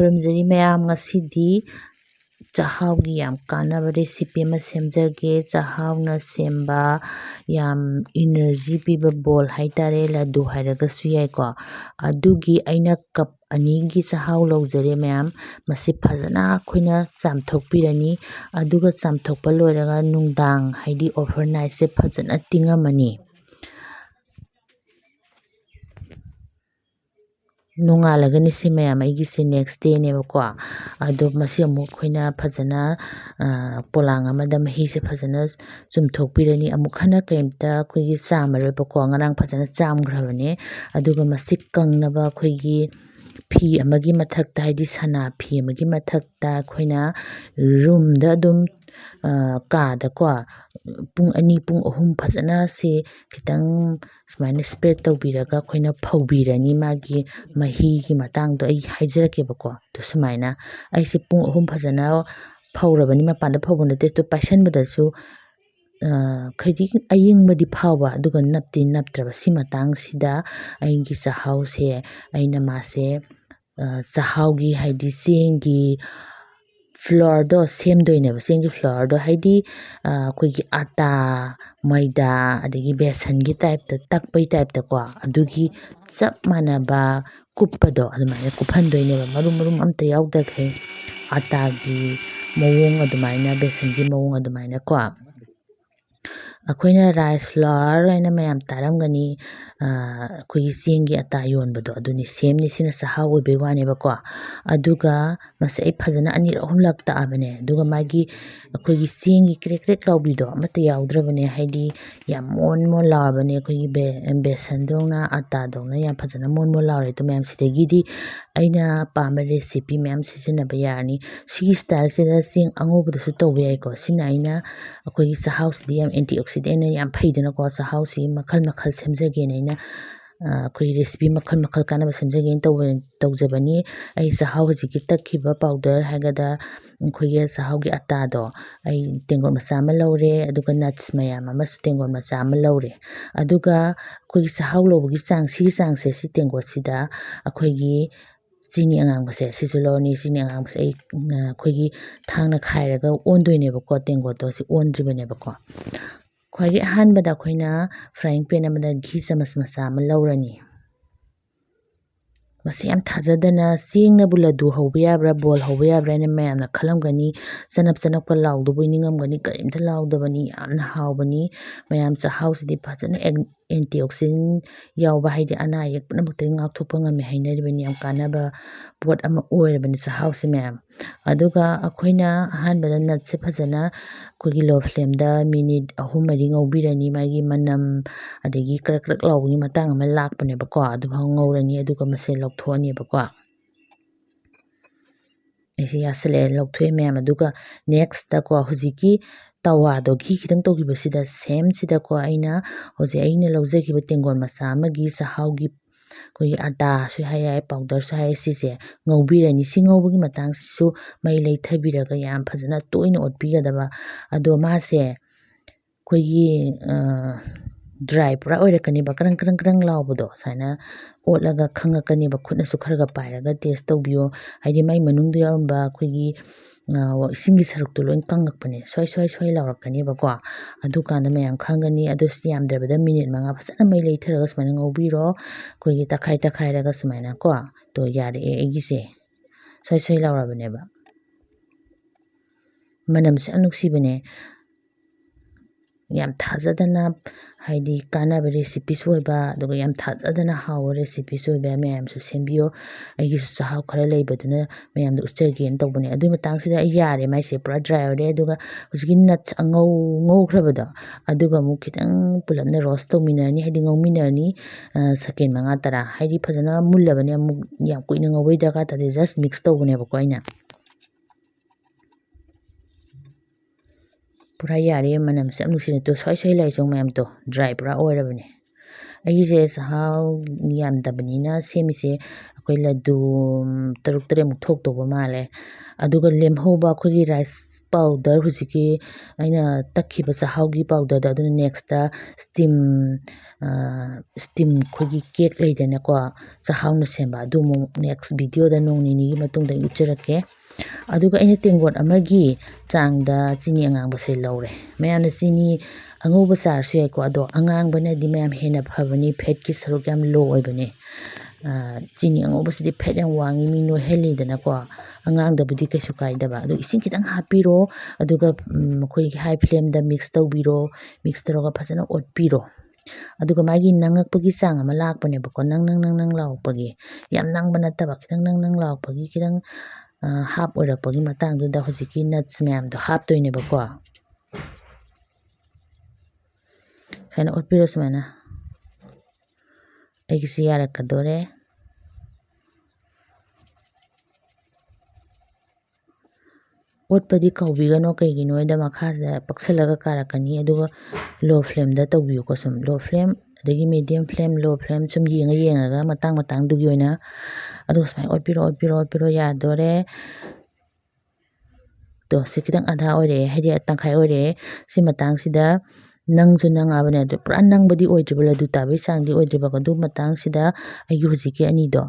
ꯈꯨꯔꯨꯝꯖꯔꯤ ꯃꯌꯥꯝ ꯉꯁꯤꯗꯤ ꯆꯥꯛꯍꯥꯎꯒꯤ ꯌꯥꯝ ꯀꯥꯟꯅꯕ ꯔꯦꯁꯤꯄꯤ ꯑꯃ ꯁꯦꯝꯖꯒꯦ ꯆꯥꯛꯍꯥꯎꯅ ꯁꯦꯝꯕ ꯌꯥꯝ ꯏꯅꯔꯖꯤ ꯄꯤꯕ ꯕꯣꯜ ꯍꯥꯏꯇꯥꯔꯦ ꯂꯗꯨ ꯍꯥꯏꯔꯒꯁꯨ ꯌꯥꯏꯀꯣ ꯑꯗꯨꯒꯤ ꯑꯩꯅ ꯀꯞ 2ꯒꯤ ꯆꯥꯛꯍꯥꯎ ꯂꯧꯖꯔꯦ ꯃꯌꯥꯝ ꯃꯁꯤ ꯐꯖꯅ ꯑꯩꯈꯣꯏꯅ ꯆꯥꯝꯊꯣꯛꯄꯤꯔꯅꯤ ꯑꯗꯨꯒ ꯆꯥꯝꯊꯣꯛꯄ ꯂꯣꯏꯔꯒ ꯅꯨꯡꯗꯥꯡ ꯍꯥꯏꯗꯤ ꯑꯣꯚꯔꯅꯥꯏꯠꯁꯦ ꯐꯖꯅ ꯇꯤꯡꯉꯝꯃꯅꯤ ꯅꯣꯡꯉꯥꯜꯂꯒꯅꯤ ꯁꯤ ꯃꯌꯥꯝ ꯑꯩꯒꯤꯁꯦ ꯅꯦꯛꯁ ꯗꯦꯅꯦꯕꯀꯣ ꯑꯗꯣ ꯃꯁꯤ ꯑꯃꯨꯛ ꯑꯩꯈꯣꯏꯅ ꯐꯖꯅ ꯄꯣꯂꯥꯡ ꯑꯃꯗ ꯃꯍꯤꯁꯦ ꯐꯖꯅ ꯆꯨꯝꯊꯣꯛꯄꯤꯔꯅꯤ ꯑꯃꯨꯛ ꯍꯟꯅ ꯀꯩꯝꯇ ꯑꯩꯈꯣꯏꯒꯤ ꯆꯥꯝꯃꯔꯣꯏꯕꯀꯣ ꯉꯔꯥꯡ ꯐꯖꯅ ꯆꯥꯝꯈ꯭ꯔꯕꯅꯦ ꯑꯗꯨꯒ ꯃꯁꯤ ꯀꯪꯅꯕ ꯑꯩꯈꯣꯏꯒꯤ ꯐꯤ ꯑꯃꯒꯤ ꯃꯊꯛꯇ ꯍꯥꯏꯗꯤ ꯁꯅꯥ ꯐꯤ ꯑꯃꯒꯤ ꯃꯊꯛꯇ ꯑꯩꯈꯣꯏꯅ ꯔꯨꯝꯗ ꯑꯗꯨꯝ ꯀꯥꯗꯀꯣ ꯄꯨꯡ 2 ꯄꯨꯡ 3 ꯐꯖꯅ ꯁꯤ ꯈꯤꯇꯪ ꯁꯨꯃꯥꯏꯅ ꯁ꯭ꯄ꯭ꯔꯦꯗ ꯇꯧꯕꯤꯔꯒ ꯑꯩꯈꯣꯏꯅ ꯐꯧꯕꯤꯔꯅꯤ ꯃꯥꯒꯤ ꯃꯍꯤꯒꯤ ꯃꯇꯥꯡꯗꯣ ꯑꯩ ꯍꯥꯏꯖꯔꯛꯀꯦꯕꯀꯣ ꯑꯗꯨ ꯁꯨꯃꯥꯏꯅ ꯑꯩꯁꯦ ꯄꯨꯡ 3 ꯐꯖꯅ ꯐꯧꯔꯕꯅꯤ ꯃꯄꯥꯟꯗ ꯐꯧꯕ ꯅꯠꯇꯦ ꯑꯗꯨ ꯄꯥꯏꯁꯟꯕꯗꯁꯨ ꯈꯩꯗꯤ ꯑꯌꯤꯡꯕꯗꯤ ꯐꯥꯎꯕ ꯑꯗꯨꯒ ꯅꯞꯇꯤ ꯅꯞꯇ꯭ꯔꯕ ꯁꯤ ꯃꯇꯥꯡꯁꯤꯗ ꯑꯩꯒꯤ ꯆꯥꯛꯍꯥꯎꯁꯦ ꯑꯩꯅ ꯃꯥꯁꯦ ꯆꯥꯛꯍꯥꯎꯒꯤ ꯍꯥꯏꯗꯤ ꯆꯦꯡꯒꯤ ꯐ꯭ꯂꯣꯔꯗꯣ ꯁꯦꯝꯗꯣꯏꯅꯦꯕ ꯆꯦꯡꯒꯤ ꯐ꯭ꯂꯣꯔꯗꯣ ꯍꯥꯏꯗꯤ ꯑꯩꯈꯣꯏꯒꯤ ꯑꯇꯥ ꯃꯩꯗꯥ ꯑꯗꯒꯤ ꯕꯦꯁꯟꯒꯤ ꯇꯥꯏꯞꯇ ꯇꯛꯄꯩ ꯇꯥꯏꯞꯇꯀꯣ ꯑꯗꯨꯒꯤ ꯆꯞ ꯃꯥꯟꯅꯕ ꯀꯨꯞꯄꯗꯣ ꯑꯗꯨꯃꯥꯏꯅ ꯀꯨꯞꯍꯟꯗꯣꯏꯅꯦꯕ ꯃꯔꯨꯝ ꯃꯔꯨꯝ ꯑꯝꯇ ꯌꯥꯎꯗꯈꯩ ꯑꯇꯥꯒꯤ ꯃꯑꯣꯡ ꯑꯗꯨꯃꯥꯏꯅ ꯕꯦꯁꯟꯒꯤ ꯃꯑꯣꯡ ꯑꯗꯨꯃꯥꯏꯅ ꯀꯣ ꯑꯩꯈꯣꯏꯅ ꯔꯥꯏꯁ ꯐ꯭ꯂꯥꯋꯔ ꯍꯥꯏꯅ ꯃꯌꯥꯝ ꯇꯥꯔꯝꯒꯅꯤ ꯑꯩꯈꯣꯏꯒꯤ ꯆꯦꯡꯒꯤ ꯑꯇꯥ ꯌꯣꯟꯕꯗꯣ ꯑꯗꯨꯅꯤ ꯁꯦꯝꯅꯤ ꯁꯤꯅ ꯆꯥꯛꯍꯥꯎ ꯑꯣꯏꯕꯩ ꯋꯥꯅꯦꯕꯀꯣ ꯑꯗꯨꯒꯃꯁꯤ ꯑꯩ ꯐꯖꯅ 2-3ꯂꯛ ꯇꯛꯑꯕꯅꯦ ꯑꯗꯨꯒ ꯃꯥꯒꯤ ꯑꯩꯈꯣꯏꯒꯤ ꯆꯦꯡꯒꯤ ꯀ꯭ꯔꯦꯛ ꯀ꯭ꯔꯦꯛ ꯂꯥꯎꯕꯤꯗꯣ ꯑꯃꯠꯇ ꯌꯥꯎꯗ꯭ꯔꯕꯅꯦ ꯍꯥꯏꯗꯤ ꯌꯥꯝ ꯃꯣꯟ ꯃꯣꯟ ꯂꯥꯎꯔꯕꯅꯦ ꯑꯩꯈꯣꯏꯒꯤ ꯕꯦꯁꯟꯗꯧꯅ ꯑꯇꯥꯗꯧꯅ ꯌꯥꯝ ꯐꯖꯅ ꯃꯣꯟ ꯃꯣꯟ ꯂꯥꯎꯔꯦ ꯑꯗꯨ ꯃꯌꯥꯝ ꯁꯤꯗꯒꯤꯗꯤ ꯑꯩꯅ ꯄꯥꯝꯕ ꯔꯦꯁꯤꯄꯤ ꯃꯌꯥꯝ ꯁꯤꯖꯤꯟꯅꯕ ꯌꯥꯔꯅꯤ ꯁꯤꯒꯤ ꯁ꯭ꯇꯥꯏꯜꯁꯤꯗ ꯆꯦꯡ ꯑꯉꯧꯕꯗꯁꯨ ꯇꯧꯕ ꯌꯥꯏꯀꯣ ꯁꯤꯅ ꯑꯩꯅ ꯑꯩꯈꯣꯏꯒꯤ ꯆꯥꯛꯍꯥꯎꯁꯤꯗꯤ ꯌꯥꯝ ꯑꯦꯟꯇꯤ ꯑꯣꯛꯁꯤꯗꯦꯟꯅ ꯌꯥꯝ ꯐꯩꯗꯅꯀꯣ ꯆꯥꯛꯍꯥꯎꯁꯤ ꯃꯈꯜ ꯃꯈꯜ ꯁꯦꯝꯖꯒꯦꯅ ꯑꯩꯅ ꯑꯩꯈꯣꯏ ꯔꯦꯁꯤꯄꯤ ꯃꯈꯜ ꯃꯈꯜ ꯀꯥꯟꯅꯕ ꯁꯦꯝꯖꯒꯦꯅ ꯇꯧꯖꯕꯅꯤ ꯑꯩ ꯆꯥꯛꯍꯥꯎ ꯍꯧꯖꯤꯛꯀꯤ ꯇꯛꯈꯤꯕ ꯄꯥꯎꯗꯔ ꯍꯥꯏꯒꯗ ꯑꯩꯈꯣꯏꯒꯤ ꯆꯥꯛꯍꯥꯎꯒꯤ ꯑꯇꯥꯗꯣ ꯑꯩ ꯇꯦꯡꯀꯣꯠ ꯃꯆꯥ ꯑꯃ ꯂꯧꯔꯦ ꯑꯗꯨꯒ ꯅꯠꯁ ꯃꯌꯥꯝ ꯑꯃꯁꯨ ꯇꯦꯡꯀꯣꯠ ꯃꯆꯥ ꯑꯃ ꯂꯧꯔꯦ ꯑꯗꯨꯒ ꯑꯩꯈꯣꯏꯒꯤ ꯆꯥꯛꯍꯥꯎ ꯂꯧꯕꯒꯤ ꯆꯥꯡ ꯁꯤꯒꯤ ꯆꯥꯡꯁꯦ ꯁꯤ ꯇꯦꯡꯀꯣꯠꯁꯤꯗ ꯑꯩꯈꯣꯏꯒꯤ ꯆꯤꯅꯤ ꯑꯉꯥꯡꯕꯁꯦ ꯁꯤꯁꯨ ꯂꯧꯔꯅꯤ ꯆꯤꯅꯤ ꯑꯉꯥꯡꯕꯁꯦ ꯑꯩ ꯑꯩꯈꯣꯏꯒꯤ ꯊꯥꯡꯅ ꯈꯥꯏꯔꯒ ꯑꯣꯟꯗꯣꯏꯅꯦꯕꯀꯣ ꯇꯦꯡꯀꯣꯠꯇꯣ ꯁꯤ ꯑꯣꯟꯗ꯭ꯔꯤꯕꯅꯦꯕꯀꯣ ꯈ꯭ꯋꯥꯏꯗꯒꯤ ꯑꯍꯥꯟꯕꯗ ꯑꯩꯈꯣꯏꯅ ꯐ꯭ꯔꯥꯏꯡ ꯄꯦꯟ ꯑꯃꯗ ꯘꯤ ꯆꯃꯁ ꯃꯆꯥ ꯑꯃ ꯂꯧꯔꯅꯤ ꯃꯁꯤ ꯌꯥꯝ ꯊꯥꯖꯗꯅ ꯆꯦꯡꯅꯕꯨ ꯂꯗꯨ ꯍꯧꯕ ꯌꯥꯕ꯭ꯔꯥ ꯕꯣꯜ ꯍꯧꯕ ꯌꯥꯕ꯭ꯔꯥ ꯍꯥꯏꯅ ꯃꯌꯥꯝꯅ ꯈꯜꯂꯝꯒꯅꯤ ꯆꯅꯞ ꯆꯅꯞꯀ ꯂꯥꯎꯗꯕꯣꯏ ꯅꯤꯡꯉꯝꯒꯅꯤ ꯀꯔꯤꯝꯇ ꯂꯥꯎꯗꯕꯅꯤ ꯌꯥꯝꯅ ꯍꯥꯎꯕꯅꯤ ꯃꯌꯥꯝ ꯆꯥꯛꯍꯥꯎꯁꯤꯗꯤ ꯐꯖꯅ ꯑꯦꯟꯇꯤ ꯑꯣꯛꯁꯤꯗꯦꯟ ꯌꯥꯎꯕ ꯍꯥꯏꯗꯤ ꯑꯅꯥ ꯑꯌꯦꯛ ꯄꯨꯝꯅꯃꯛꯇꯒꯤ ꯉꯥꯛꯊꯣꯛꯄ ꯉꯝꯃꯤ ꯍꯥꯏꯅꯔꯤꯕꯅꯤ ꯌꯥꯝ ꯀꯥꯟꯅꯕ ꯄꯣꯠ ꯑꯃ ꯑꯣꯏꯔꯕꯅꯤ ꯆꯥꯛꯍꯥꯎꯁꯤ ꯃꯌꯥꯝ ꯑꯗꯨꯒ ꯑꯩꯈꯣꯏꯅ ꯑꯍꯥꯟꯕꯗ ꯅꯠꯁꯦ ꯐꯖꯅ ꯑꯩꯈꯣꯏꯒꯤ ꯂꯣ ꯐ꯭ꯂꯦꯝꯗ ꯃꯤꯅꯤꯠ 3-4 ꯉꯧꯕꯤꯔꯅꯤ ꯃꯥꯒꯤ ꯃꯅꯝ ꯑꯗꯒꯤ ꯀ꯭ꯔꯛ ꯀ꯭ꯔꯛ ꯂꯥꯎꯕꯒꯤ ꯃꯇꯥꯡ ꯑꯃ ꯂꯥꯛꯄꯅꯦꯕꯀꯣ ꯑꯗꯨꯐꯥꯎ ꯉꯧꯔꯅꯤ ꯑꯗꯨꯒ ꯃꯁꯦ ꯂꯧꯊꯣꯛꯑꯅꯦꯕꯀꯣ ꯑꯩꯁꯦ ꯌꯥꯁꯤꯜꯂꯛꯑꯦ ꯂꯧꯊꯣꯛꯑꯦ ꯃꯌꯥꯝ ꯑꯗꯨꯒ ꯅꯦꯛꯁꯇꯀꯣ ꯍꯧꯖꯤꯛꯀꯤ ꯇꯋꯥꯗꯣ ꯘꯤ ꯈꯤꯇꯪ ꯇꯧꯈꯤꯕꯁꯤꯗ ꯁꯦꯝꯁꯤꯗꯀꯣ ꯑꯩꯅ ꯍꯧꯖꯤꯛ ꯂꯧꯖꯈꯤꯕ ꯇꯦꯡꯀꯣꯠ ꯃꯆꯥ ꯑꯃꯒꯤ ꯆꯥꯛꯍꯥꯎꯒꯤ ꯑꯩꯈꯣꯏꯒꯤ ꯑꯇꯥꯁꯨ ꯍꯥꯏ ꯄꯥꯎꯗꯔꯁꯨ ꯍꯥꯏ ꯁꯤꯁꯦ ꯉꯧꯕꯤꯔꯅꯤ ꯁꯤ ꯉꯧꯕꯒꯤ ꯃꯇꯥꯡꯁꯤꯁꯨ ꯃꯩ ꯂꯩꯊꯕꯤꯔꯒ ꯌꯥꯝ ꯐꯖꯅ ꯇꯣꯏꯅ ꯑꯣꯠꯄꯤꯒꯗꯕ ꯑꯗꯣ ꯃꯥꯁꯦ ꯑꯩꯈꯣꯏꯒꯤ ꯗ꯭ꯔꯥꯏ ꯄꯨꯔꯥ ꯑꯣꯏꯔꯛꯀꯅꯦꯕ ꯀꯔꯪ ꯀꯔꯪ ꯀꯔꯪ ꯂꯥꯎꯕꯗꯣ ꯁꯨꯃꯥꯏꯅ ꯑꯣꯠꯂꯒ ꯈꯪꯉꯛꯀꯅꯦꯕ ꯈꯨꯠꯅꯁꯨ ꯈꯔ ꯄꯥꯏꯔꯒ ꯇꯦꯁ ꯇꯧꯕꯤꯌꯣ ꯍꯥꯏꯗꯤ ꯃꯥꯏ ꯃꯅꯨꯡꯗ ꯌꯥꯎꯔꯝꯕ ꯑꯩꯈꯣꯏꯒꯤ ꯏꯁꯤꯡꯒꯤ ꯁꯔꯨꯛꯇꯣ ꯂꯣꯏ ꯀꯪꯉꯛꯄꯅꯦ ꯁ꯭ꯋꯥꯏ ꯁ꯭ꯋꯥꯏ ꯁ꯭ꯋꯥꯏ ꯂꯥꯎꯔꯛꯀꯅꯦꯕꯀꯣ ꯑꯗꯨꯀꯥꯟꯗ ꯃꯌꯥꯝ ꯈꯪꯒꯅꯤ ꯑꯗꯨ ꯌꯥꯝꯗ꯭ꯔꯕꯗ ꯃꯤꯅꯤꯠ 5 ꯐꯖꯅ ꯃꯩ ꯂꯩꯊꯔꯒ ꯁꯨꯃꯥꯏꯅ ꯉꯧꯕꯤꯔꯣ ꯑꯩꯈꯣꯏꯒꯤ ꯇꯛꯈꯥꯏꯔꯒ ꯁꯨꯃꯥꯏꯅ ꯀꯣ ꯇꯣ ꯌꯥꯔꯛꯑꯦ ꯑꯩꯒꯤꯁꯦ ꯁ꯭ꯋꯥꯏ ꯁ꯭ꯋꯥꯏ ꯂꯥꯎꯔꯕꯅꯦꯕ ꯃꯅꯝꯁꯨ ꯌꯥꯝ ꯅꯨꯡꯁꯤꯕꯅꯦ ꯌꯥꯝ ꯊꯥꯖꯗꯅ ꯍꯥꯏꯗꯤ ꯀꯥꯟꯅꯕ ꯔꯦꯁꯤꯄꯤꯁꯨ ꯑꯣꯏꯕ ꯑꯗꯨꯒ ꯌꯥꯝ ꯊꯥꯖꯗꯅ ꯍꯥꯎꯕ ꯔꯦꯁꯤꯄꯤꯁꯨ ꯑꯣꯏꯕ ꯃꯌꯥꯝꯁꯨ ꯁꯦꯝꯕꯤꯌꯣ ꯑꯩꯒꯤꯁꯨ ꯆꯥꯛꯍꯥꯎ ꯈꯔ ꯂꯩꯕꯗꯨꯅ ꯃꯌꯥꯝꯗ ꯎꯠꯆꯒꯦꯅ ꯇꯧꯕꯅꯦ ꯑꯗꯨꯒꯤ ꯃꯇꯥꯡꯁꯤꯗ ꯑꯩ ꯌꯥꯔꯦ ꯃꯥꯏꯁꯦ ꯄꯨꯔꯥ ꯗ꯭ꯔꯥꯏ ꯑꯣꯏꯔꯦ ꯑꯗꯨꯒ ꯍꯧꯖꯤꯛꯀꯤ ꯅꯠꯁ ꯉꯧꯈ꯭ꯔꯕꯗꯣ ꯑꯗꯨꯒ ꯑꯃꯨꯛ ꯈꯤꯇꯪ ꯄꯨꯜꯂꯞꯅ ꯔꯣꯁ ꯇꯧꯃꯤꯟꯅꯔꯅꯤ ꯍꯥꯏꯗꯤ ꯉꯧꯃꯤꯟꯅꯔꯅꯤ ꯁꯦꯀꯦꯟ 5-10 ꯍꯥꯏꯗꯤ ꯐꯖꯅ ꯃꯨꯜꯂꯕꯅꯦ ꯑꯃꯨꯛ ꯌꯥꯝ ꯀꯨꯏꯅ ꯉꯧꯕꯩ ꯗꯔꯀꯥꯔ ꯇꯥꯗꯦ ꯖꯁ ꯃꯤꯛꯁ ꯇꯧꯕꯅꯦꯕꯀꯣ ꯑꯩꯅ ꯄꯨꯔꯥ ꯌꯥꯔꯦ ꯃꯅꯝꯁꯨ ꯌꯥꯝ ꯅꯨꯡꯁꯤꯅ ꯇꯣ ꯁ꯭ꯋꯥꯏ ꯁ꯭ꯋꯥꯏ ꯂꯥꯏꯆꯣꯡ ꯃꯌꯥꯝꯗꯣ ꯗ꯭ꯔꯥꯏ ꯄꯨꯔꯥ ꯑꯣꯏꯔꯕꯅꯦ ꯑꯩꯒꯤꯁꯦ ꯆꯥꯛꯍꯥꯎ ꯌꯥꯝꯗꯕꯅꯤꯅ ꯁꯦꯝꯃꯤꯁꯦ ꯑꯩꯈꯣꯏ ꯂꯗꯨ 6-7ꯃꯨꯛ ꯊꯣꯛꯇꯧꯕ ꯃꯥꯜꯂꯦ ꯑꯗꯨꯒ ꯂꯦꯝꯍꯧꯕ ꯑꯩꯈꯣꯏꯒꯤ ꯔꯥꯏꯁ ꯄꯥꯎꯗꯔ ꯍꯧꯖꯤꯛꯀꯤ ꯑꯩꯅ ꯇꯛꯈꯤꯕ ꯆꯥꯛꯍꯥꯎꯒꯤ ꯄꯥꯎꯗꯔꯗꯣ ꯑꯗꯨꯅ ꯅꯦꯛꯁꯇ ꯁ꯭ꯇꯤꯝ ꯑꯩꯈꯣꯏꯒꯤ ꯀꯦꯛ ꯂꯩꯗꯅꯀꯣ ꯆꯥꯛꯍꯥꯎꯅ ꯁꯦꯝꯕ ꯑꯗꯨꯃꯨꯛ ꯅꯦꯛꯁ ꯚꯤꯗꯤꯑꯣꯗ ꯅꯣꯡ ꯅꯤꯅꯤꯒꯤ ꯃꯇꯨꯡꯗ ꯑꯩ ꯎꯠꯆꯔꯛꯀꯦ ꯑꯗꯨꯒ ꯑꯩꯅ ꯇꯦꯡꯀꯣꯠ ꯑꯃꯒꯤ ꯆꯥꯡꯗ ꯆꯤꯅꯤ ꯑꯉꯥꯡꯕꯁꯦ ꯂꯧꯔꯦ ꯃꯌꯥꯝꯅ ꯆꯤꯅꯤ ꯑꯉꯧꯕ ꯆꯥꯔꯁꯨ ꯌꯥꯏꯀꯣ ꯑꯗꯣ ꯑꯉꯥꯡꯕꯅꯗꯤ ꯃꯌꯥꯝ ꯍꯦꯟꯅ ꯐꯕꯅꯤ ꯐꯦꯠꯀꯤ ꯁꯔꯨꯛ ꯌꯥꯝ ꯂꯣ ꯑꯣꯏꯕꯅꯦ ꯆꯤꯅꯤ ꯑꯉꯧꯕꯁꯤꯗꯤ ꯐꯦꯠ ꯌꯥꯝ ꯋꯥꯡꯉꯤ ꯃꯤ ꯅꯣꯏꯍꯜꯂꯤꯗꯅꯀꯣ ꯑꯉꯥꯡꯗꯕꯨꯗꯤ ꯀꯩꯁꯨ ꯀꯥꯏꯗꯕ ꯑꯗꯨ ꯏꯁꯤꯡ ꯈꯤꯇꯪ ꯍꯥꯞꯄꯤꯔꯣ ꯑꯗꯨꯒ ꯑꯩꯈꯣꯏꯒꯤ ꯍꯥꯏ ꯐ꯭ꯂꯦꯝꯗ ꯃꯤꯛꯁ ꯇꯧꯕꯤꯔꯣ ꯃꯤꯛꯁ ꯇꯧꯔꯒ ꯐꯖꯅ ꯑꯣꯠꯄꯤꯔꯣ ꯑꯗꯨꯒ ꯃꯥꯒꯤ ꯅꯪꯉꯛꯄꯒꯤ ꯆꯥꯡ ꯑꯃ ꯂꯥꯛꯄꯅꯦꯕꯀꯣ ꯅꯪ ꯂꯥꯎꯔꯛꯄꯒꯤ ꯌꯥꯝ ꯅꯪꯕ ꯅꯠꯇꯕ ꯈꯤꯇꯪ ꯅꯪ ꯂꯥꯎꯔꯛꯄꯒꯤ ꯈꯤꯇꯪ ꯍꯥꯞ ꯑꯣꯏꯔꯛꯄꯒꯤ ꯃꯇꯥꯡꯗꯨꯗ ꯍꯧꯖꯤꯛꯀꯤ ꯅꯠꯁ ꯃꯌꯥꯝꯗꯣ ꯍꯥꯞꯇꯣꯏꯅꯦꯕꯀꯣ ꯁꯨꯃꯥꯏꯅ ꯑꯣꯠꯄꯤꯔꯣ ꯁꯨꯃꯥꯏꯅ ꯑꯩꯒꯤꯁꯤ ꯌꯥꯔꯛꯀꯗꯣꯔꯦ ꯑꯣꯠꯄꯗꯤ ꯀꯥꯎꯕꯤꯒꯅꯣ ꯀꯩꯒꯤꯅꯣꯗ ꯃꯈꯥꯗ ꯄꯛꯁꯜꯂꯒ ꯀꯥꯔꯛꯀꯅꯤ ꯑꯗꯨꯒ ꯂꯣ ꯐ꯭ꯂꯦꯝꯗ ꯇꯧꯕꯤꯌꯨꯀꯣ ꯁꯨꯝ ꯂꯣ ꯐ꯭ꯂꯦꯝ ꯑꯗꯒꯤ ꯃꯤꯗꯤꯌꯝ ꯐ꯭ꯂꯦꯝ ꯂꯣ ꯐ꯭ꯂꯦꯝ ꯁꯨꯝ ꯌꯦꯡꯉꯒ ꯃꯇꯥꯡꯗꯨꯒꯤ ꯑꯣꯏꯅ ꯑꯗꯨꯒ ꯁꯨꯃꯥꯏꯅ ꯑꯣꯠꯄꯤꯔꯣ ꯌꯥꯗꯣꯔꯦ ꯇꯣ ꯁꯤ ꯈꯤꯇꯪ ꯑꯙꯥ ꯑꯣꯏꯔꯛꯑꯦ ꯍꯥꯏꯗꯤ ꯇꯪꯈꯥꯏ ꯑꯣꯏꯔꯛꯑꯦ ꯁꯤ ꯃꯇꯥꯡꯁꯤꯗ ꯅꯪꯁꯨ ꯅꯪꯉꯛꯑꯕꯅꯦ ꯑꯗꯨ ꯄꯨꯔꯥ ꯅꯪꯕꯗꯤ ꯑꯣꯏꯗ꯭ꯔꯤꯕ ꯂꯗꯨ ꯇꯥꯕꯒꯤ ꯆꯥꯡꯗꯤ ꯑꯣꯏꯗ꯭ꯔꯤꯕꯀꯣ ꯑꯗꯨ ꯃꯇꯥꯡꯁꯤꯗ ꯑꯩꯒꯤ ꯍꯧꯖꯤꯛꯀꯤ ꯑꯅꯤꯗꯣ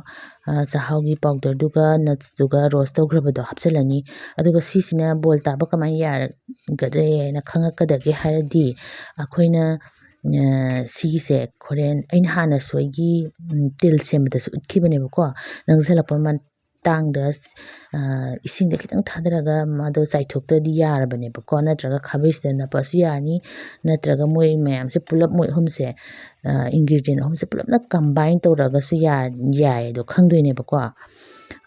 ꯆꯥꯛꯍꯥꯎꯒꯤ ꯄꯥꯎꯗꯔꯗꯨꯒ ꯅꯠꯁꯇꯨꯒ ꯔꯣꯁ ꯇꯧꯈ꯭ꯔꯕꯗꯣ ꯍꯥꯞꯆꯤꯜꯂꯅꯤ ꯑꯗꯨꯒ ꯁꯤꯁꯤꯅ ꯕꯣꯜ ꯇꯥꯕ ꯀꯃꯥꯏꯅ ꯌꯥꯔꯒꯗ꯭ꯔꯦꯅ ꯈꯪꯉꯛꯀꯗꯒꯦ ꯍꯥꯏꯔꯗꯤ ꯑꯩꯈꯣꯏꯅ ꯁꯤꯒꯤꯁꯦ ꯍꯣꯔꯦꯟ ꯑꯩꯅ ꯍꯥꯟꯅꯁꯨ ꯑꯩꯒꯤ ꯇꯤꯜ ꯁꯦꯝꯕꯗꯁꯨ ꯎꯠꯈꯤꯕꯅꯦꯕꯀோ ꯅꯪꯁꯤꯜꯂꯛꯄ ꯃꯇꯥꯡꯗ ꯏꯁꯤꯡꯗ ꯈꯤꯇꯪ ꯊꯥꯗꯔꯒ ꯃꯥꯗꯣ ꯆꯥꯏꯊꯣꯛꯇ꯭ꯔꯗꯤ ꯌꯥꯔꯕꯅꯦꯕꯀꯣ ꯅꯠꯇ꯭ꯔꯒ ꯈꯥꯕꯩꯁꯤꯗ ꯅꯞꯄꯁꯨ ꯌꯥꯔꯅꯤ ꯅꯠꯇ꯭ꯔꯒ ꯃꯣꯏ ꯃꯌꯥꯝꯁꯦ ꯄꯨꯂꯞ ꯃꯣꯏ ꯑꯍꯨꯝꯁꯦ ꯏꯟꯒ꯭ꯔꯤꯗꯤꯌꯦꯟ ꯑꯍꯨꯝꯁꯦ ꯄꯨꯂꯞꯅ ꯀꯝꯕꯥꯏꯟ ꯇꯧꯔꯒꯁꯨ ꯌꯥꯏ ꯑꯗꯣ ꯈꯪꯗꯣꯏꯅꯦꯕꯀꯣ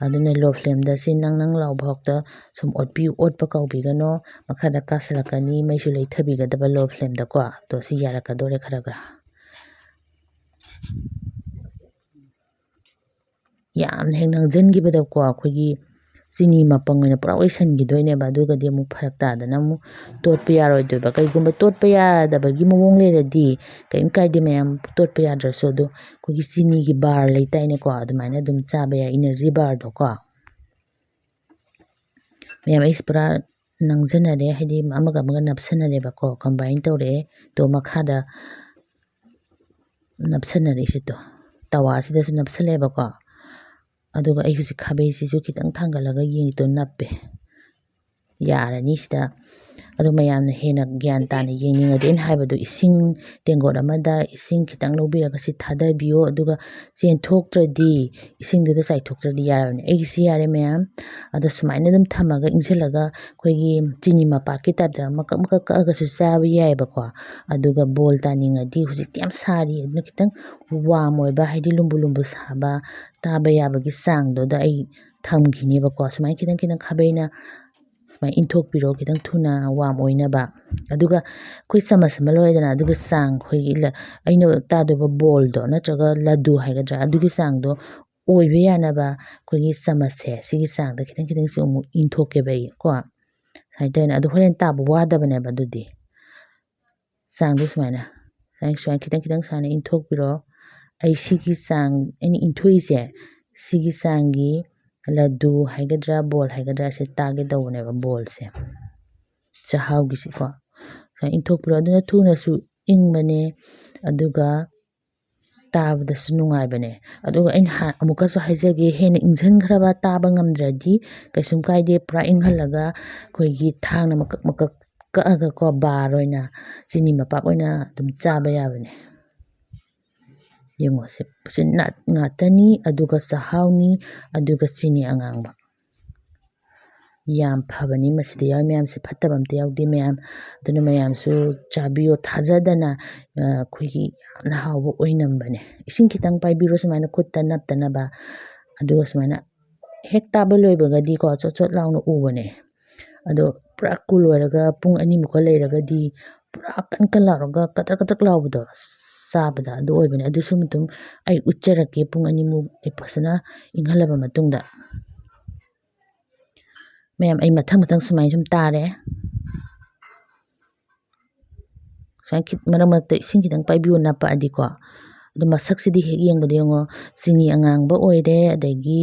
ꯑꯗꯨꯅ ꯂꯣ ꯐ꯭ꯂꯦꯝꯗ ꯁꯤ ꯅꯪ ꯂꯥꯎꯕ ꯐꯥꯎꯗ ꯁꯨꯝ ꯑꯣꯠꯄꯤꯌꯨ ꯑꯣꯠꯄ ꯀꯥꯎꯕꯤꯒꯅꯣ ꯃꯈꯥꯗ ꯀꯥꯁꯤꯜꯂꯛꯀꯅꯤ ꯃꯩꯁꯨ ꯂꯩꯊꯕꯤꯒꯗꯕ ꯂꯣ ꯐ꯭ꯂꯦꯝꯗꯀꯣ ꯇꯣ ꯁꯤ ꯌꯥꯔꯛꯀꯗꯣꯔꯦ ꯈꯔ ꯌꯥꯝꯅ ꯍꯦꯛ ꯅꯪꯁꯤꯟꯈꯤꯕꯗꯀꯣ ꯑꯩꯈꯣꯏꯒꯤ ꯆꯤꯅꯤ ꯃꯄꯪ ꯑꯣꯏꯅ ꯄꯨꯔꯥ ꯑꯣꯏꯁꯟꯈꯤꯗꯣꯏꯅꯦꯕ ꯑꯗꯨꯒꯗꯤ ꯑꯃꯨꯛ ꯐꯔꯛ ꯇꯥꯗꯅ ꯑꯃꯨꯛ ꯇꯣꯠꯄ ꯌꯥꯔꯣꯏꯗꯣꯏꯕ ꯀꯩꯒꯨꯝꯕ ꯇꯣꯠꯄ ꯌꯥꯗꯕꯒꯤ ꯃꯑꯣꯡ ꯂꯩꯔꯗꯤ ꯀꯔꯤꯝ ꯀꯥꯏꯗꯦ ꯃꯌꯥꯝ ꯇꯣꯠꯄ ꯌꯥꯗ꯭ꯔꯁꯨ ꯑꯗꯣ ꯑꯩꯈꯣꯏꯒꯤ ꯆꯤꯅꯤꯒꯤ ꯕꯥꯔ ꯂꯩꯇꯥꯏꯅꯦꯀꯣ ꯑꯗꯨꯃꯥꯏꯅ ꯑꯗꯨꯝ ꯆꯥꯕ ꯌꯥꯏ ꯏꯅꯔꯖꯤ ꯕꯥꯔꯗꯣꯀꯣ ꯃꯌꯥꯝ ꯑꯩꯁꯦ ꯄꯨꯔꯥ ꯅꯪꯁꯤꯟꯅꯔꯦ ꯍꯥꯏꯗꯤ ꯑꯃꯒ ꯅꯞꯁꯟꯅꯔꯦꯕꯀꯣ ꯀꯝꯕꯥꯏꯟ ꯇꯧꯔꯛꯑꯦ ꯇꯣ ꯃꯈꯥꯗ ꯅꯞꯁꯟꯅꯔꯛꯏꯁꯦ ꯇꯣ ꯇꯋꯥꯁꯤꯗꯁꯨ ꯅꯞꯁꯜꯂꯦꯕꯀꯣ ꯑꯗꯨꯒ ꯑꯩ ꯍꯧꯖꯤꯛ ꯈꯥꯕꯩꯁꯤꯁꯨ ꯈꯤꯇꯪ ꯊꯥꯡꯒꯠꯂꯒ ꯌꯦꯡꯉꯤꯗꯣ ꯅꯞꯄꯦ ꯌꯥꯔꯅꯤ ꯁꯤꯗ ꯑꯗꯣ ꯃꯌꯥꯝꯅ ꯍꯦꯟꯅ ꯒ꯭ꯌꯥꯟ ꯇꯥꯅ ꯌꯦꯡꯅꯤꯡꯉꯗꯤ ꯑꯩꯅ ꯍꯥꯏꯕꯗꯣ ꯏꯁꯤꯡ ꯇꯦꯡꯀꯣꯠ ꯑꯃꯗ ꯏꯁꯤꯡꯈꯤꯇꯪ ꯂꯧꯕꯤꯔꯒ ꯁꯤ ꯊꯥꯗꯕꯤꯌꯣ ꯑꯗꯨꯒ ꯆꯦꯟꯊꯣꯛꯇ꯭ꯔꯗꯤ ꯏꯁꯤꯡꯗꯨꯗ ꯆꯥꯏꯊꯣꯛꯇ꯭ꯔꯗꯤ ꯌꯥꯔꯕꯅꯤ ꯑꯩꯒꯤꯁꯤ ꯌꯥꯔꯦ ꯃꯌꯥꯝ ꯑꯗꯣ ꯁꯨꯃꯥꯏꯅ ꯑꯗꯨꯝ ꯊꯝꯃꯒ ꯏꯪꯁꯤꯜꯂꯒ ꯑꯩꯈꯣꯏꯒꯤ ꯆꯤꯅꯤ ꯃꯄꯥꯛꯀꯤ ꯇꯥꯏꯞꯇ ꯃꯀꯛ ꯀꯛꯑꯒꯁꯨ ꯆꯥꯕ ꯌꯥꯏꯑꯕꯀꯣ ꯑꯗꯨꯒ ꯕꯣꯜ ꯇꯥꯅꯤꯡꯉꯗꯤ ꯍꯧꯖꯤꯛꯇꯤ ꯌꯥꯝ ꯁꯥꯔꯤ ꯑꯗꯨꯅ ꯈꯤꯇꯪ ꯋꯥꯝ ꯑꯣꯏꯕ ꯍꯥꯏꯗꯤ ꯂꯨꯝꯕꯨ ꯁꯥꯕ ꯇꯥꯕ ꯌꯥꯕꯒꯤ ꯆꯥꯡꯗꯨꯗ ꯑꯩ ꯊꯝꯈꯤꯅꯦꯕꯀꯣ ꯁꯨꯃꯥꯏꯅ ꯈꯤꯇꯪ ꯈꯥꯕꯩꯅ ꯁꯨꯃꯥꯏꯅ ꯏꯟꯊꯣꯛꯄꯤꯔꯣ ꯈꯤꯇꯪ ꯊꯨꯅ ꯋꯥꯝ ꯑꯣꯏꯅꯕ ꯑꯗꯨꯒ ꯑꯩꯈꯣꯏ ꯆꯃꯁ ꯑꯃ ꯂꯧꯔꯦꯗꯅ ꯑꯗꯨꯒ ꯆꯥꯡ ꯑꯩꯈꯣꯏꯒꯤ ꯑꯩꯅ ꯇꯥꯗꯣꯏꯕ ꯕꯣꯜꯗꯣ ꯅꯠꯇ꯭ꯔꯒ ꯂꯗꯨ ꯍꯥꯏꯒꯗ꯭ꯔꯥ ꯑꯗꯨꯒꯤ ꯆꯥꯡꯗꯣ ꯑꯣꯏꯕ ꯌꯥꯅꯕ ꯑꯩꯈꯣꯏꯒꯤ ꯆꯃꯁꯁꯦ ꯁꯤꯒꯤ ꯆꯥꯡꯗ ꯈꯤꯇꯪꯁꯨ ꯑꯃꯨꯛ ꯏꯟꯊꯣꯛꯀꯦꯕ ꯑꯩ ꯀꯣ ꯁꯨꯃꯥꯏꯅ ꯇꯧꯋꯦꯅ ꯑꯗꯨ ꯍꯣꯔꯦꯟ ꯇꯥꯕ ꯋꯥꯗꯕꯅꯦꯕ ꯑꯗꯨꯗꯤ ꯆꯥꯡꯗꯣ ꯁꯨꯃꯥꯏꯅ ꯈꯤꯇꯪ ꯁꯨꯃꯥꯏꯅ ꯏꯟꯊꯣꯛꯄꯤꯔꯣ ꯑꯩ ꯁꯤꯒꯤ ꯆꯥꯡ ꯑꯩꯅ ꯏꯟꯊꯣꯛꯏꯁꯦ ꯁꯤꯒꯤ ꯆꯥꯡꯒꯤ ꯂꯗꯨ ꯍꯥꯏꯒꯗ꯭ꯔꯥ ꯕꯣꯜ ꯍꯥꯏꯒꯗ꯭ꯔꯥ ꯁꯤ ꯇꯥꯒꯦ ꯇꯧꯕꯅꯦꯕ ꯕꯣꯜꯁꯦ ꯆꯥꯛꯍꯥꯎꯒꯤꯁꯤꯀꯣ ꯁꯨꯃꯥꯏꯅ ꯏꯟꯊꯣꯛꯄꯤꯔꯣ ꯑꯗꯨꯅ ꯊꯨꯅꯁꯨ ꯏꯪꯕꯅꯦ ꯑꯗꯨꯒ ꯇꯥꯕꯗꯁꯨ ꯅꯨꯡꯉꯥꯏꯕꯅꯦ ꯑꯗꯨꯒ ꯑꯩꯅ ꯑꯃꯨꯛꯀꯁꯨ ꯍꯥꯏꯖꯒꯦ ꯍꯦꯟꯅ ꯏꯪꯁꯤꯟꯈ꯭ꯔꯕ ꯇꯥꯕ ꯉꯝꯗ꯭ꯔꯗꯤ ꯀꯩꯁꯨꯝ ꯀꯥꯏꯗꯦ ꯄꯨꯔꯥ ꯏꯪꯍꯜꯂꯒ ꯑꯩꯈꯣꯏꯒꯤ ꯊꯥꯡꯅ ꯃꯀꯛ ꯀꯛꯑꯒꯀꯣ ꯕꯥꯔ ꯑꯣꯏꯅ ꯆꯤꯅꯤ ꯃꯄꯥꯛ ꯑꯣꯏꯅ ꯑꯗꯨꯝ ꯆꯥꯕ ꯌꯥꯕꯅꯦ ꯌꯦꯡꯉꯣ ꯁꯤ ꯅꯠ ꯉꯥꯛꯇꯅꯤ ꯑꯗꯨꯒ ꯆꯥꯛꯍꯥꯎꯅꯤ ꯑꯗꯨꯒ ꯆꯤꯅꯤ ꯑꯉꯥꯡꯕ ꯌꯥꯝ ꯐꯕꯅꯤ ꯃꯁꯤꯗ ꯌꯥꯎꯋꯤ ꯃꯌꯥꯝꯁꯦ ꯐꯠꯇꯕ ꯑꯝꯇ ꯌꯥꯎꯗꯦ ꯃꯌꯥꯝ ꯑꯗꯨꯅ ꯃꯌꯥꯝꯁꯨ ꯆꯥꯕꯤꯌꯣ ꯊꯥꯖꯗꯅ ꯑꯩꯈꯣꯏꯒꯤ ꯌꯥꯝꯅ ꯍꯥꯎꯕ ꯑꯣꯏꯅꯝꯕꯅꯦ ꯏꯁꯤꯡ ꯈꯤꯇꯪ ꯄꯥꯏꯕꯤꯔꯣ ꯁꯨꯃꯥꯏꯅ ꯈꯨꯠꯇ ꯅꯞꯇꯅꯕ ꯑꯗꯨꯒ ꯁꯨꯃꯥꯏꯅ ꯍꯦꯛ ꯇꯥꯕ ꯂꯣꯏꯕꯒꯗꯤꯀꯣ ꯆꯣꯠ ꯂꯥꯎꯅ ꯎꯕꯅꯦ ꯑꯗꯣ ꯄꯨꯔꯥ ꯀꯨꯜ ꯑꯣꯏꯔꯒ ꯄꯨꯡ ꯑꯅꯤꯃꯨꯛꯀ ꯂꯩꯔꯒꯗꯤ ꯄꯨꯔꯥ ꯀꯟ ꯂꯥꯎꯔꯒ ꯀꯗ꯭ꯔꯛ ꯂꯥꯎꯕꯗꯣ ꯆꯥꯕꯗ ꯑꯗꯨ ꯑꯣꯏꯕꯅꯦ ꯑꯗꯨꯁꯨ ꯑꯗꯨꯝ ꯑꯩ ꯎꯠꯆꯔꯛꯀꯦ ꯄꯨꯡ ꯑꯅꯤꯃꯨꯛ ꯑꯩ ꯐꯖꯅ ꯏꯪꯍꯜꯂꯕ ꯃꯇꯨꯡꯗ ꯃꯌꯥꯝ ꯑꯩ ꯃꯊꯪ ꯁꯨꯃꯥꯏꯅ ꯁꯨꯝ ꯇꯥꯔꯦ ꯁꯨꯃꯥꯏꯅ ꯃꯔꯛꯇ ꯏꯁꯤꯡ ꯈꯤꯇꯪ ꯄꯥꯏꯕꯤꯌꯨ ꯅꯞꯄꯛꯑꯗꯤꯀꯣ ꯑꯗꯣ ꯃꯁꯛꯁꯤꯗꯤ ꯍꯦꯛ ꯌꯦꯡꯕꯗ ꯌꯦꯡꯉꯣ ꯆꯤꯅꯤ ꯑꯉꯥꯡꯕ ꯑꯣꯏꯔꯦ ꯑꯗꯒꯤ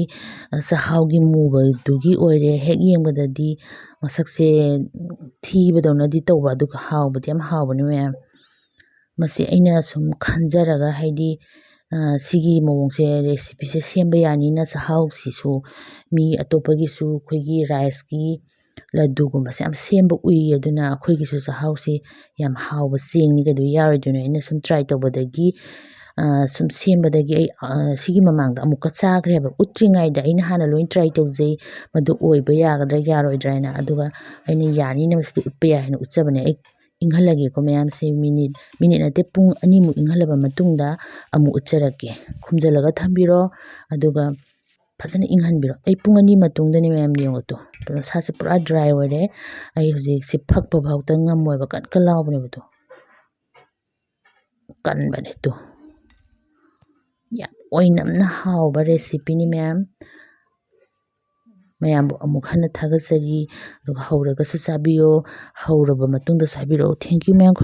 ꯆꯥꯛꯍꯥꯎꯒꯤ ꯃꯨꯕꯗꯨꯒꯤ ꯑꯣꯏꯔꯦ ꯍꯦꯛ ꯌꯦꯡꯕꯗꯗꯤ ꯃꯁꯛꯁꯦ ꯊꯤꯕꯗꯧꯅꯗꯤ ꯇꯧꯕ ꯑꯗꯨꯒ ꯍꯥꯎꯕꯗꯤ ꯌꯥꯝ ꯍꯥꯎꯕꯅꯤ ꯃꯌꯥꯝ ꯃꯁꯤ ꯑꯩꯅ ꯁꯨꯝ ꯈꯟꯖꯔꯒ ꯍꯥꯏꯗꯤ ꯁꯤꯒꯤ ꯃꯑꯣꯡꯁꯦ ꯔꯦꯁꯤꯄꯤꯁꯦ ꯁꯦꯝꯕ ꯌꯥꯅꯤꯅ ꯆꯥꯛꯍꯥꯎꯁꯤꯁꯨ ꯃꯤ ꯑꯇꯣꯞꯄꯒꯤꯁꯨ ꯑꯩꯈꯣꯏꯒꯤ ꯔꯥꯏꯁꯀꯤ ꯂꯗꯨꯒꯨꯝꯕꯁꯦ ꯌꯥꯝ ꯁꯦꯝꯕ ꯎꯏ ꯑꯗꯨꯅ ꯑꯩꯈꯣꯏꯒꯤꯁꯨ ꯆꯥꯛꯍꯥꯎꯁꯤ ꯌꯥꯝ ꯍꯥꯎꯕ ꯆꯦꯡꯅꯤ ꯀꯩꯗꯧ ꯌꯥꯔꯣꯏꯗꯣꯏꯅꯣ ꯑꯩꯅ ꯁꯨꯝ ꯇ꯭ꯔꯥꯏ ꯇꯧꯕꯗꯒꯤ ꯁꯨꯝ ꯁꯦꯝꯕꯗꯒꯤ ꯑꯩ ꯁꯤꯒꯤ ꯃꯃꯥꯡꯗ ꯑꯃꯨꯛꯀ ꯆꯥꯈ꯭ꯔꯦꯕ ꯎꯠꯇ꯭ꯔꯤꯉꯩꯗ ꯑꯩꯅ ꯍꯥꯟꯅ ꯂꯣꯏ ꯇ꯭ꯔꯥꯏ ꯇꯧꯖꯩ ꯃꯗꯨ ꯑꯣꯏꯕ ꯌꯥꯒꯗ꯭ꯔꯥ ꯌꯥꯔꯣꯏꯗ꯭ꯔꯥ ꯍꯥꯏꯅ ꯑꯗꯨꯒ ꯑꯩꯅ ꯌꯥꯅꯤꯅ ꯃꯁꯤꯗꯤ ꯎꯠꯄ ꯌꯥꯏ ꯍꯥꯏꯅ ꯎꯠꯆꯕꯅꯦ ꯑꯩ ꯏꯪꯍꯜꯂꯒꯦꯀꯣ ꯃꯌꯥꯝꯁꯦ ꯃꯤꯅꯤꯠ ꯅꯠꯇꯦ ꯄꯨꯡ ꯑꯅꯤꯃꯨꯛ ꯏꯪꯍꯜꯂꯕ ꯃꯇꯨꯡꯗ ꯑꯃꯨꯛ ꯎꯠꯆꯔꯛꯀꯦ ꯈꯨꯝꯖꯤꯜꯂꯒ ꯊꯝꯕꯤꯔꯣ ꯑꯗꯨꯒ ꯐꯖꯅ ꯏꯪꯍꯟꯕꯤꯔꯣ ꯑꯩ ꯄꯨꯡ ꯑꯅꯤ ꯃꯇꯨꯡꯗꯅꯤ ꯃꯌꯥꯝ ꯌꯦꯡꯉꯣꯇꯣ ꯃꯁꯥꯁꯦ ꯄꯨꯔꯥ ꯗ꯭ꯔꯥꯏ ꯑꯣꯏꯔꯦ ꯑꯩ ꯍꯧꯖꯤꯛꯁꯦ ꯐꯛꯄ ꯐꯥꯎꯗ ꯉꯝꯃꯣꯏꯕ ꯀꯟ ꯀꯟ ꯂꯥꯎꯕꯅꯦꯕꯗꯣ ꯀꯟꯕꯅꯦ ꯇꯨ ꯌꯥꯝ ꯑꯣꯏꯅꯝꯅ ꯍꯥꯎꯕ ꯔꯦꯁꯤꯄꯤꯅꯤ ꯃꯌꯥꯝꯕꯨ ꯑꯃꯨꯛ ꯍꯟꯅ ꯊꯥꯒꯠꯆꯔꯤ ꯑꯗꯨꯒ ꯍꯧꯔꯒꯁꯨ ꯆꯥꯕꯤꯌꯣ ꯍꯧꯔꯕ ꯃꯇꯨꯡꯗꯁꯨ ꯍꯥꯏꯕꯤꯔꯛꯑꯣ ꯊꯦꯡꯀ꯭ꯌꯨ ꯃꯌꯥꯝ